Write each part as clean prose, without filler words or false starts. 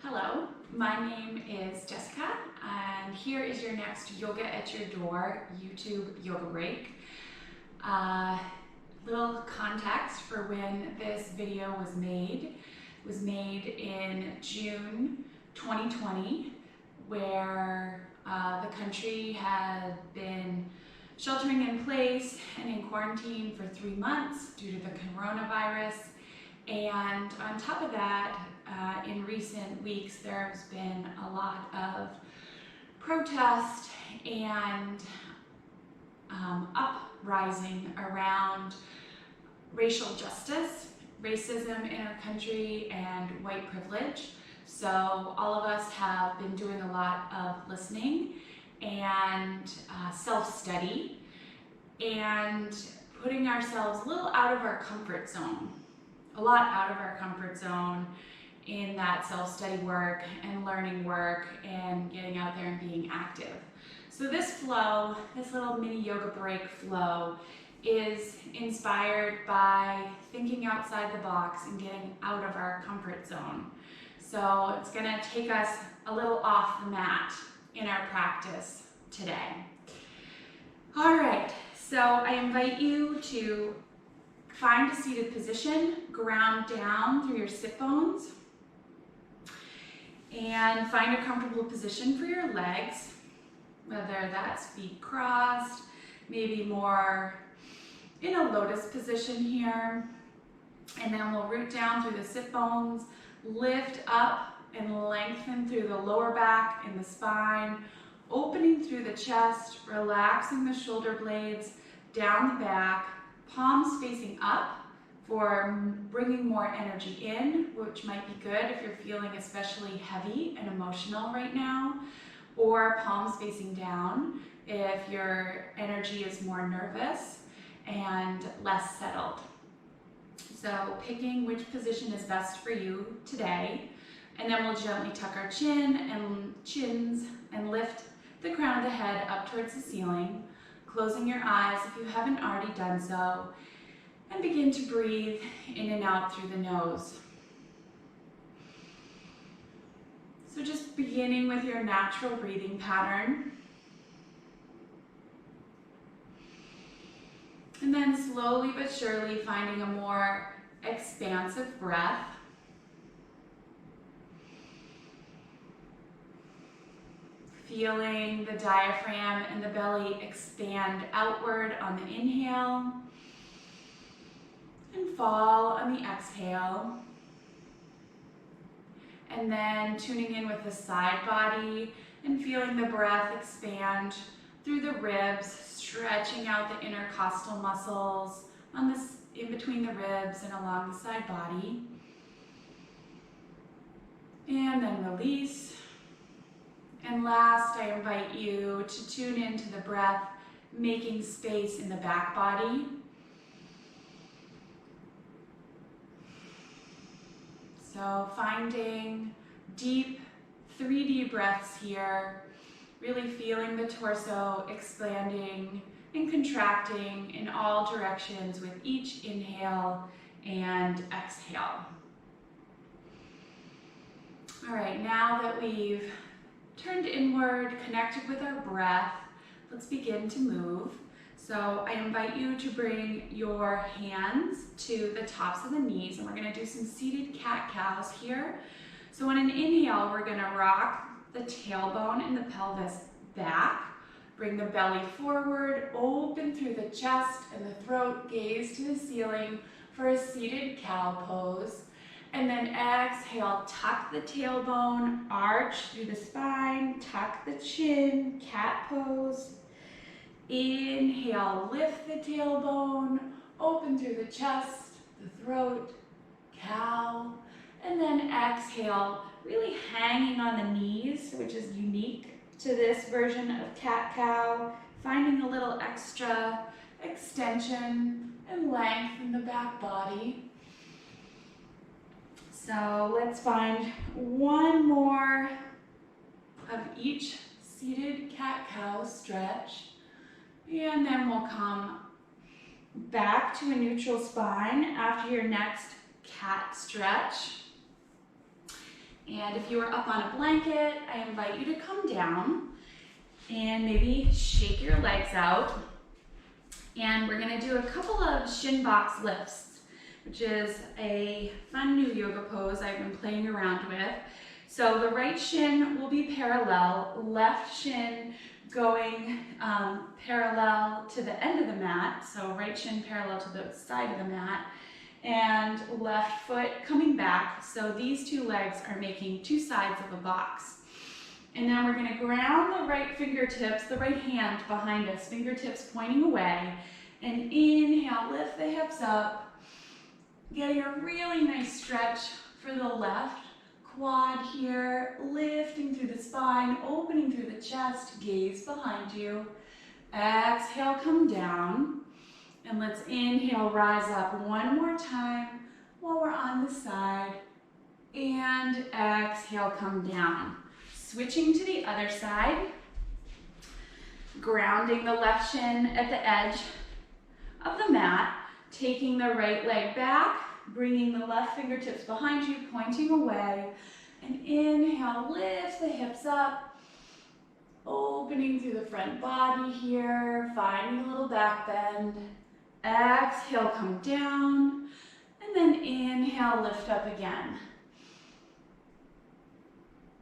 Hello, my name is Jessica, and here is your next Yoga at Your Door YouTube yoga break. Little context for when this video was made. It was made in June 2020, where the country had been sheltering in place and in quarantine for 3 months due to the coronavirus. And on top of that, in recent weeks, there's been a lot of protest and uprising around racial justice, racism in our country, and white privilege. So all of us have been doing a lot of listening and self-study and putting ourselves a little out of our comfort zone. A lot out of our comfort zone in that self-study work and learning work and getting out there and being active. So this flow, this little mini yoga break flow, is inspired by thinking outside the box and getting out of our comfort zone. So it's going to take us a little off the mat in our practice today. All right, so I invite you to find a seated position, ground down through your sit bones, and find a comfortable position for your legs, whether that's feet crossed, maybe more in a lotus position here. And then we'll root down through the sit bones, lift up and lengthen through the lower back and the spine, opening through the chest, relaxing the shoulder blades down the back, palms facing up for bringing more energy in, which might be good if you're feeling especially heavy and emotional right now, or palms facing down if your energy is more nervous and less settled. So picking which position is best for you today, and then we'll gently tuck our chins and lift the crown of the head up towards the ceiling, closing your eyes if you haven't already done so, and begin to breathe in and out through the nose. So just beginning with your natural breathing pattern. And then slowly but surely finding a more expansive breath. Feeling the diaphragm and the belly expand outward on the inhale and fall on the exhale. And then tuning in with the side body and feeling the breath expand through the ribs, stretching out the intercostal muscles on this, in between the ribs and along the side body. And then release. And last, I invite you to tune into the breath, making space in the back body. So finding deep 3D breaths here, really feeling the torso expanding and contracting in all directions with each inhale and exhale. All right, now that we've turned inward, connected with our breath, let's begin to move. So I invite you to bring your hands to the tops of the knees, and we're going to do some seated cat-cows here. So on an inhale, we're going to rock the tailbone and the pelvis back, bring the belly forward, open through the chest and the throat, gaze to the ceiling for a seated cow pose. And then exhale, tuck the tailbone, arch through the spine, tuck the chin, cat pose. Inhale, lift the tailbone, open through the chest, the throat, cow. And then exhale, really hanging on the knees, which is unique to this version of cat-cow, finding a little extra extension and length in the back body. So let's find one more of each seated cat-cow stretch. And then we'll come back to a neutral spine after your next cat stretch. And if you are up on a blanket, I invite you to come down and maybe shake your legs out. And we're gonna do a couple of shin box lifts, which is a fun new yoga pose I've been playing around with. So the right shin will be parallel, left shin going parallel to the end of the mat. So right shin parallel to the side of the mat, and left foot coming back. So these two legs are making two sides of a box. And now we're gonna ground the right fingertips, the right hand behind us, fingertips pointing away. And inhale, lift the hips up, getting a really nice stretch for the left quad here, lifting through the spine, opening through the chest, gaze behind you. Exhale, come down. And let's inhale, rise up one more time while we're on the side. And exhale, come down. Switching to the other side. Grounding the left shin at the edge of the mat. Taking the right leg back. Bringing the left fingertips behind you, pointing away. And inhale, lift the hips up. Opening through the front body here. Finding a little back bend. Exhale, come down, and then inhale, lift up again.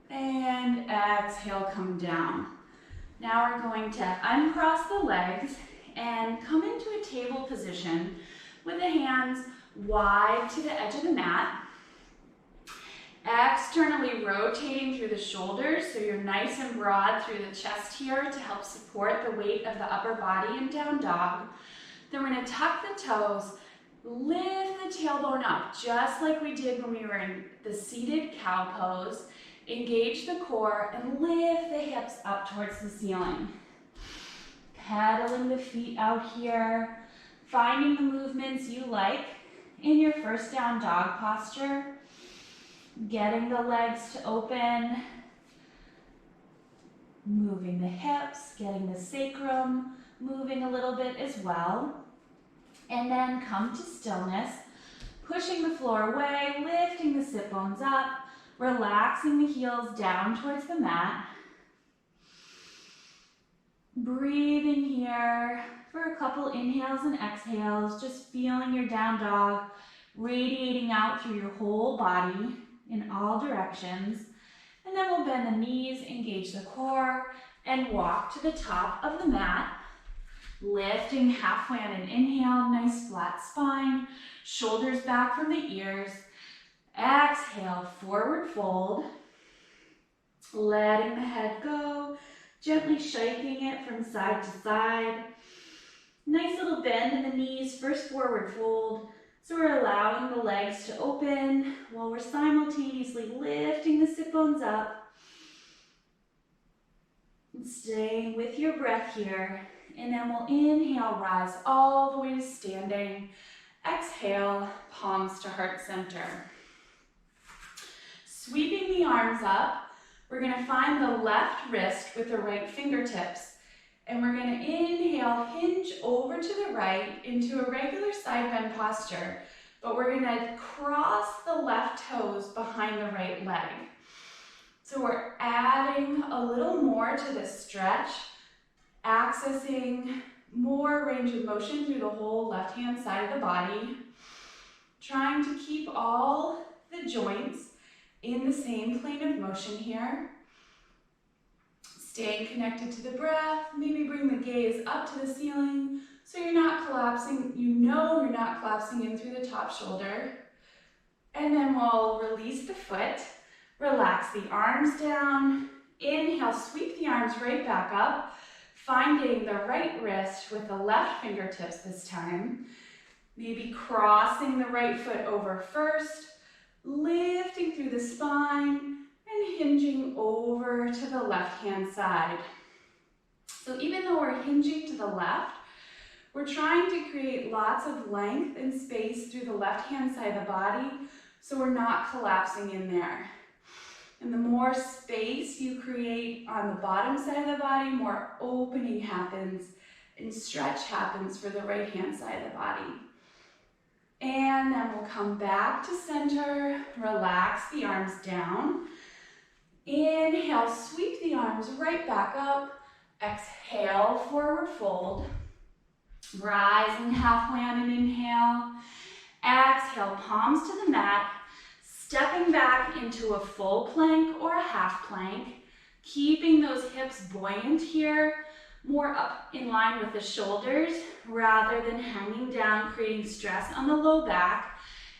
And exhale, come down. Now we're going to uncross the legs and come into a table position with the hands wide to the edge of the mat. Externally rotating through the shoulders so you're nice and broad through the chest here to help support the weight of the upper body in down dog. Then we're going to tuck the toes, lift the tailbone up, just like we did when we were in the seated cow pose. Engage the core and lift the hips up towards the ceiling. Pedaling the feet out here, finding the movements you like in your first down dog posture. Getting the legs to open, moving the hips, getting the sacrum moving a little bit as well. And then come to stillness, pushing the floor away, lifting the sit bones up, relaxing the heels down towards the mat. Breathing here for a couple inhales and exhales, just feeling your down dog radiating out through your whole body in all directions. And then we'll bend the knees, engage the core, and walk to the top of the mat. Lifting halfway on an inhale, nice flat spine, shoulders back from the ears. Exhale, forward fold. Letting the head go, gently shaking it from side to side. Nice little bend in the knees, first forward fold. So we're allowing the legs to open while we're simultaneously lifting the sit bones up. And staying with your breath here. And then we'll inhale, rise all the way to standing. Exhale, palms to heart center. Sweeping the arms up, we're going to find the left wrist with the right fingertips. And we're going to inhale, hinge over to the right into a regular side bend posture. But we're going to cross the left toes behind the right leg. So we're adding a little more to this stretch, accessing more range of motion through the whole left-hand side of the body, trying to keep all the joints in the same plane of motion here. Staying connected to the breath, maybe bring the gaze up to the ceiling so you're not collapsing, you're not collapsing in through the top shoulder. And then we'll release the foot, relax the arms down, inhale, sweep the arms right back up, finding the right wrist with the left fingertips this time. Maybe crossing the right foot over first, lifting through the spine, and hinging over to the left-hand side. So even though we're hinging to the left, we're trying to create lots of length and space through the left-hand side of the body, so we're not collapsing in there. And the more space you create on the bottom side of the body, more opening happens and stretch happens for the right-hand side of the body. And then we'll come back to center, relax the arms down. Inhale, sweep the arms right back up. Exhale, forward fold. Rising halfway on an inhale. Exhale, palms to the mat. Stepping back into a full plank or a half plank. Keeping those hips buoyant here, more up in line with the shoulders rather than hanging down, creating stress on the low back.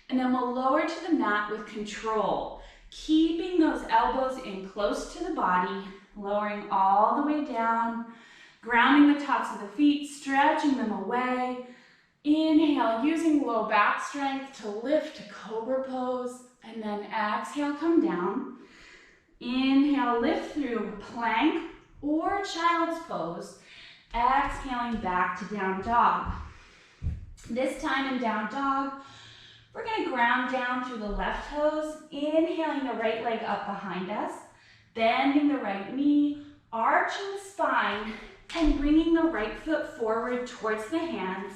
And then we'll lower to the mat with control, keeping those elbows in close to the body, lowering all the way down, grounding the tops of the feet, stretching them away. Inhale, using low back strength to lift to Cobra Pose, and then exhale, come down. Inhale, lift through plank or child's pose. Exhaling back to down dog. This time in down dog, we're going to ground down through the left toes, inhaling the right leg up behind us, bending the right knee, arching the spine, and bringing the right foot forward towards the hands,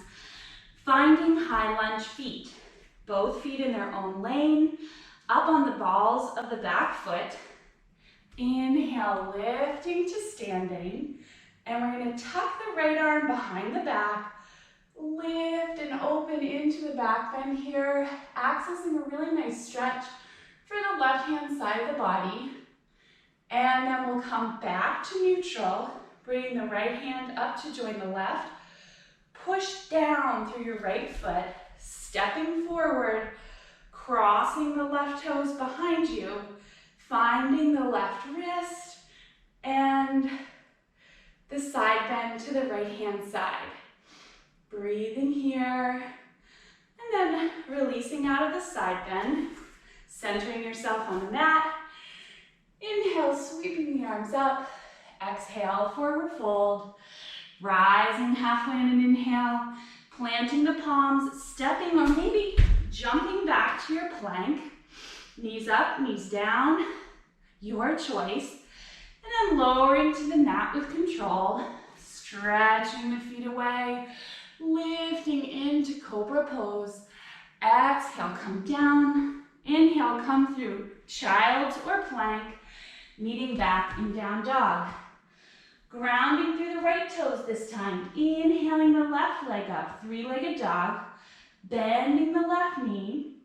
finding high lunge feet. Both feet in their own lane, up on the balls of the back foot. Inhale, lifting to standing, and we're going to tuck the right arm behind the back, lift and open into the back bend here, accessing a really nice stretch for the left-hand side of the body. And then we'll come back to neutral, bringing the right hand up to join the left, push down through your right foot, stepping forward, crossing the left toes behind you, finding the left wrist and the side bend to the right hand side. Breathing here, and then releasing out of the side bend, centering yourself on the mat. Inhale, sweeping the arms up. Exhale, forward fold. Rising halfway on an inhale, planting the palms, stepping or maybe jumping back to your plank. Knees up, knees down, your choice. And then lowering to the mat with control, stretching the feet away, lifting into Cobra Pose. Exhale, come down. Inhale, come through child's or plank, meeting back in down dog. Grounding through the right toes this time. Inhaling the left leg up, three-legged dog. Bending the left knee,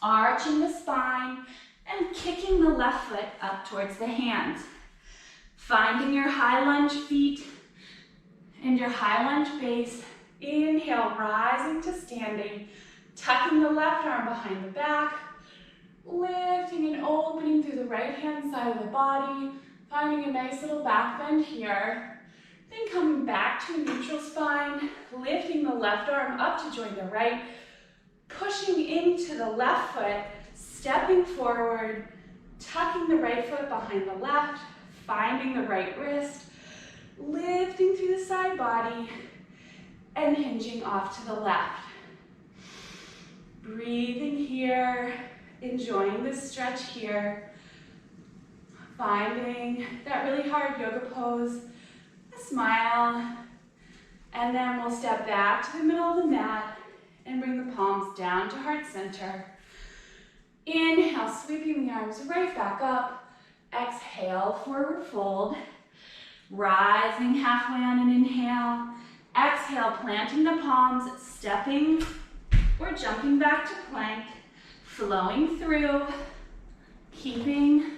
arching the spine, and kicking the left foot up towards the hands. Finding your high lunge feet and your high lunge base. Inhale, rising to standing, tucking the left arm behind the back, lifting and opening through the right hand side of the body, finding a nice little back bend here. Then coming back to a neutral spine, lifting the left arm up to join the right, pushing into the left foot, stepping forward, tucking the right foot behind the left, finding the right wrist, lifting through the side body, and hinging off to the left. Breathing here, enjoying this stretch here, finding that really hard yoga pose, a smile, and then we'll step back to the middle of the mat and bring the palms down to heart center. Inhale, sweeping the arms right back up. Exhale, forward fold. Rising halfway on an inhale. Exhale, planting the palms, stepping or jumping back to plank, flowing through, keeping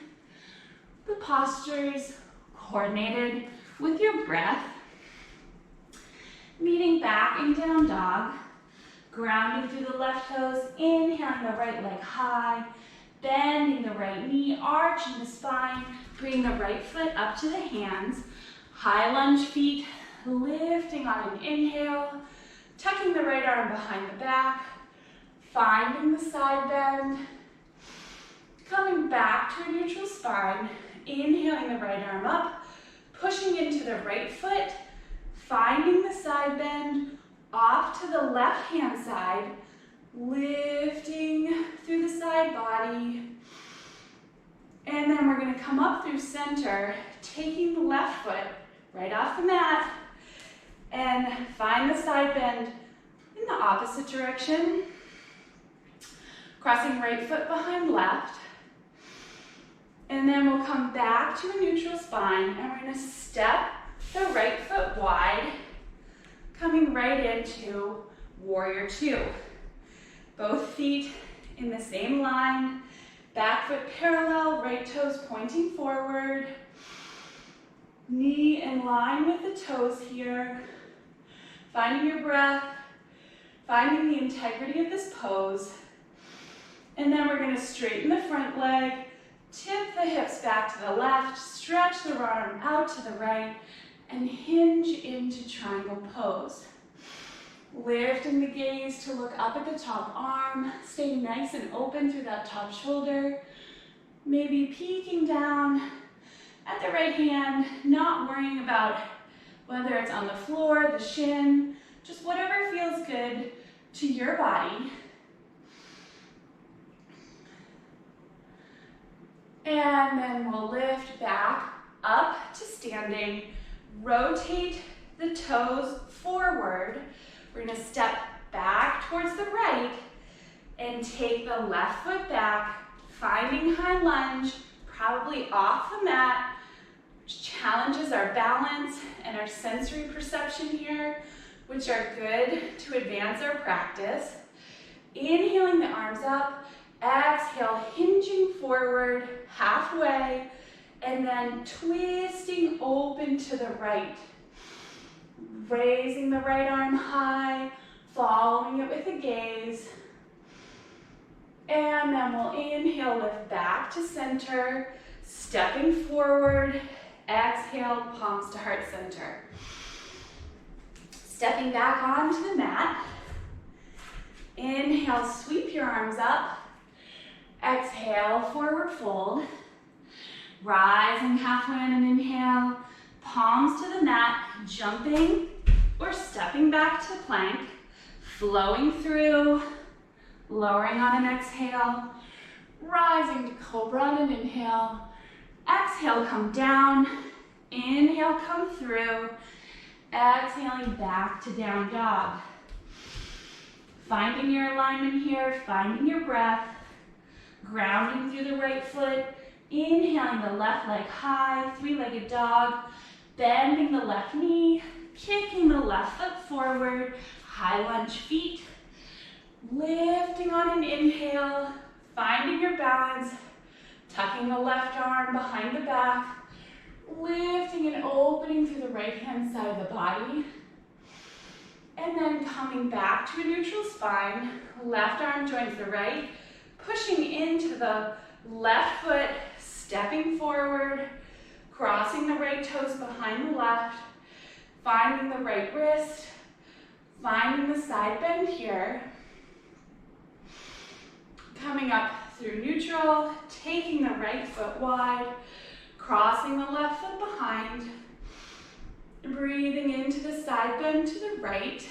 the postures coordinated with your breath. Meeting back in down dog, grounding through the left toes, inhaling the right leg high, bending the right knee, arching the spine, bringing the right foot up to the hands, high lunge feet, lifting on an inhale, tucking the right arm behind the back, finding the side bend, coming back to a neutral spine, inhaling the right arm up, pushing into the right foot, finding the side bend, off to the left hand side, lifting through the side body, and then we're going to come up through center, taking the left foot right off the mat, and find the side bend in the opposite direction. Crossing right foot behind left. And then we'll come back to a neutral spine, and we're gonna step the right foot wide, coming right into warrior two. Both feet in the same line, back foot parallel, right toes pointing forward, knee in line with the toes here, finding your breath, finding the integrity of this pose, and then we're going to straighten the front leg, tip the hips back to the left, stretch the arm out to the right, and hinge into triangle pose. Lifting the gaze to look up at the top arm, stay nice and open through that top shoulder, maybe peeking down at the right hand, not worrying about whether it's on the floor, the shin, just whatever feels good to your body. And then we'll lift back up to standing, rotate the toes forward. We're gonna step back towards the right and take the left foot back, finding high lunge, probably off the mat, which challenges our balance and our sensory perception here, which are good to advance our practice. Inhaling the arms up, exhale, hinging forward halfway, and then twisting open to the right. Raising the right arm high, following it with a gaze. And then we'll inhale, lift back to center, stepping forward, exhale, palms to heart center. Stepping back onto the mat. Inhale, sweep your arms up. Exhale, forward fold. Rising halfway on an inhale, palms to the mat, jumping or stepping back to plank, flowing through, lowering on an exhale, rising to cobra on an inhale, exhale, come down, inhale, come through, exhaling back to down dog. Finding your alignment here, finding your breath, grounding through the right foot, inhaling the left leg high, three-legged dog, bending the left knee, kicking the left foot forward, high lunge feet, lifting on an inhale, finding your balance, tucking the left arm behind the back, lifting and opening through the right hand side of the body, and then coming back to a neutral spine, left arm joins the right, pushing into the left foot, stepping forward, crossing the right toes behind the left, finding the right wrist, finding the side bend here, coming up through neutral, taking the right foot wide, crossing the left foot behind, breathing into the side bend to the right,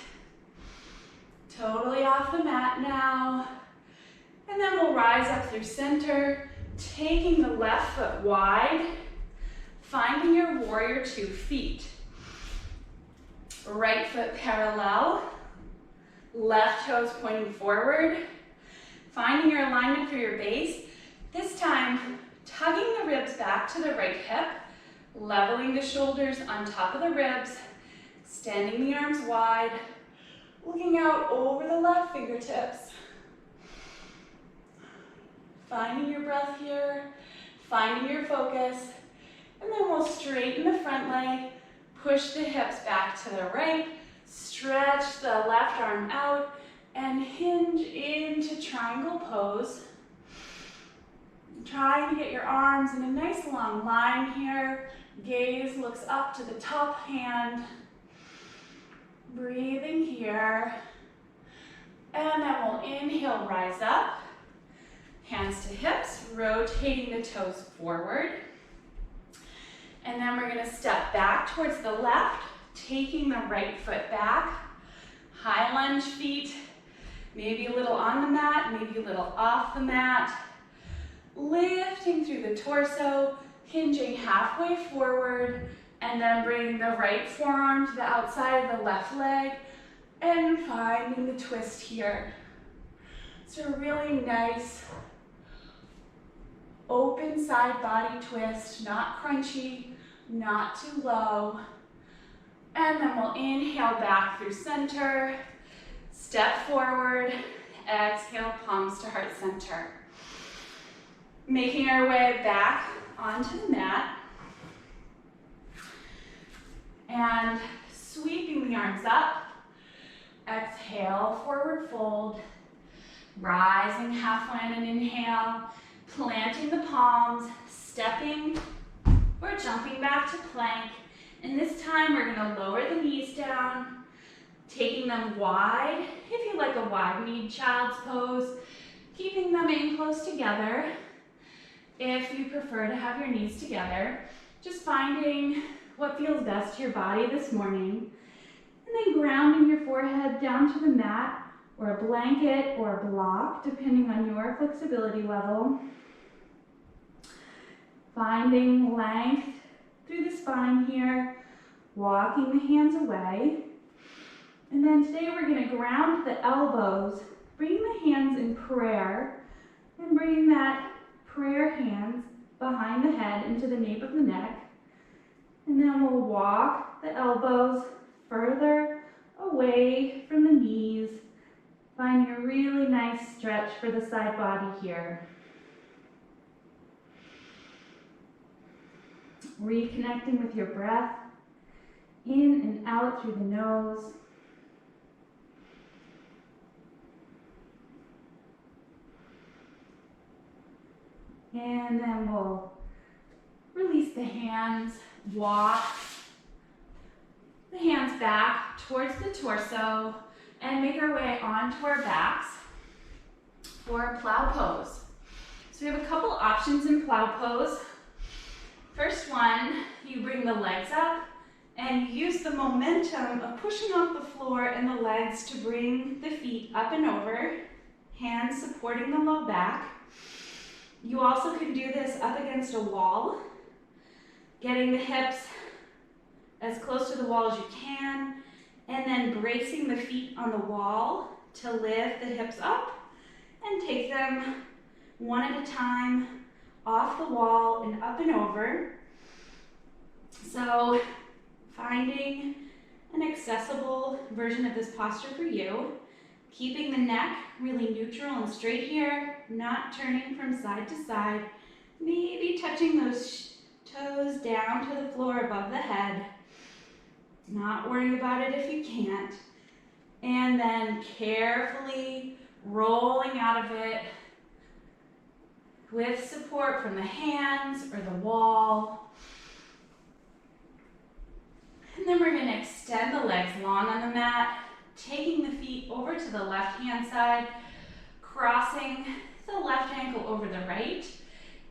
totally off the mat now, and then we'll rise up through center, taking the left foot wide, finding your warrior two feet. Right foot parallel, left toes pointing forward, finding your alignment for your base. This time, tugging the ribs back to the right hip, leveling the shoulders on top of the ribs, extending the arms wide, looking out over the left fingertips. Finding your breath here, finding your focus, and then we'll straighten the front leg, push the hips back to the right, stretch the left arm out, and hinge into triangle pose. Trying to get your arms in a nice long line here. Gaze looks up to the top hand. Breathing here. And then we'll inhale, rise up. Hands to hips, rotating the toes forward. And then we're gonna step back towards the left, taking the right foot back. High lunge feet, maybe a little on the mat, maybe a little off the mat. Lifting through the torso, hinging halfway forward, and then bringing the right forearm to the outside of the left leg, and finding the twist here. Just a really nice open side body twist, not crunchy, not too low. And then we'll inhale back through center, step forward, exhale, palms to heart center. Making our way back onto the mat. And sweeping the arms up. Exhale, forward fold. Rising halfway on an inhale. Planting the palms, stepping or jumping back to plank. And this time we're going to lower the knees down, taking them wide. If you like a wide-kneed child's pose, keeping them in close together. If you prefer to have your knees together, just finding what feels best to your body this morning. And then grounding your forehead down to the mat or a blanket or a block, depending on your flexibility level. Finding length through the spine here, walking the hands away. And then today we're going to ground the elbows, bringing the hands in prayer, and bringing that prayer hands behind the head into the nape of the neck. And then we'll walk the elbows further away from the knees, finding a really nice stretch for the side body here. Reconnecting with your breath, in and out through the nose. And then we'll release the hands, walk the hands back towards the torso, and make our way onto our backs for Plow Pose. So we have a couple options in Plow Pose. First one, you bring the legs up and use the momentum of pushing off the floor and the legs to bring the feet up and over, hands supporting the low back. You also can do this up against a wall, getting the hips as close to the wall as you can, and then bracing the feet on the wall to lift the hips up and take them one at a time off the wall and up and over. So finding an accessible version of this posture for you, keeping the neck really neutral and straight here, not turning from side to side, maybe touching those toes down to the floor above the head, not worrying about it if you can't, and then carefully rolling out of it with support from the hands or the wall. And then we're going to extend the legs long on the mat, taking the feet over to the left-hand side, crossing the left ankle over the right,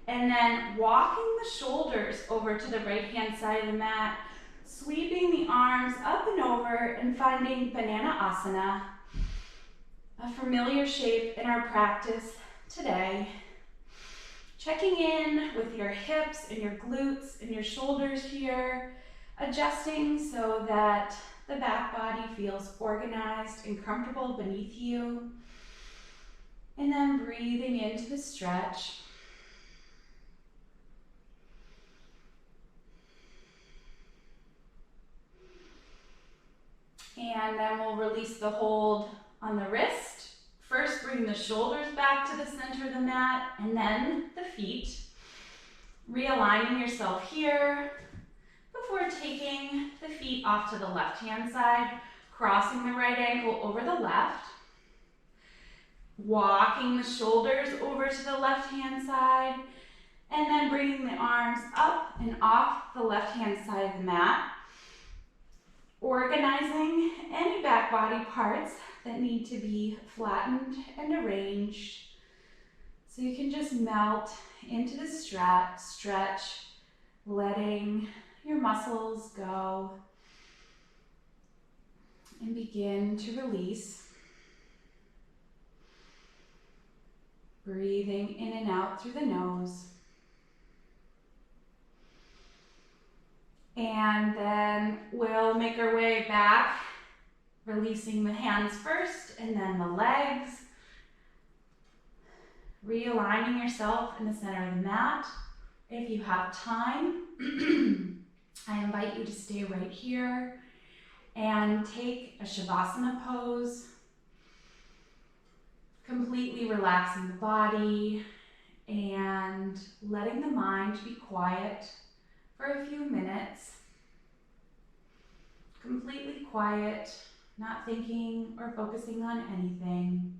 and then walking the shoulders over to the right-hand side of the mat, sweeping the arms up and over and finding Banana Asana, a familiar shape in our practice today. Checking in with your hips and your glutes and your shoulders here, adjusting so that the back body feels organized and comfortable beneath you. And then breathing into the stretch. And then we'll release the hold on the wrist. First, bring the shoulders back to the center of the mat, and then the feet. Realigning yourself here before taking the feet off to the left-hand side, crossing the right ankle over the left. Walking the shoulders over to the left-hand side, and then bringing the arms up and off the left-hand side of the mat. Organizing any back body parts that need to be flattened and arranged. So you can just melt into the stretch, letting your muscles go, and begin to release. Breathing in and out through the nose. And then we'll make our way back, releasing the hands first and then the legs. Realigning yourself in the center of the mat. If you have time, I invite you to stay right here and take a Shavasana pose, completely relaxing the body and letting the mind be quiet for a few minutes. Completely quiet, not thinking or focusing on anything.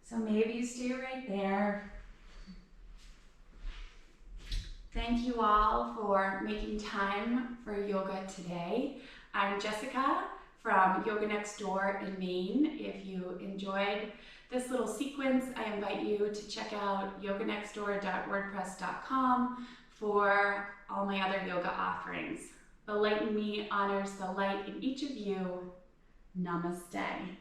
So maybe you stay right there. Thank you all for making time for yoga today. I'm Jessica from Yoga Next Door in Maine. If you enjoyed this little sequence, I invite you to check out yoganextdoor.wordpress.com for all my other yoga offerings. The light in me honors the light in each of you. Namaste.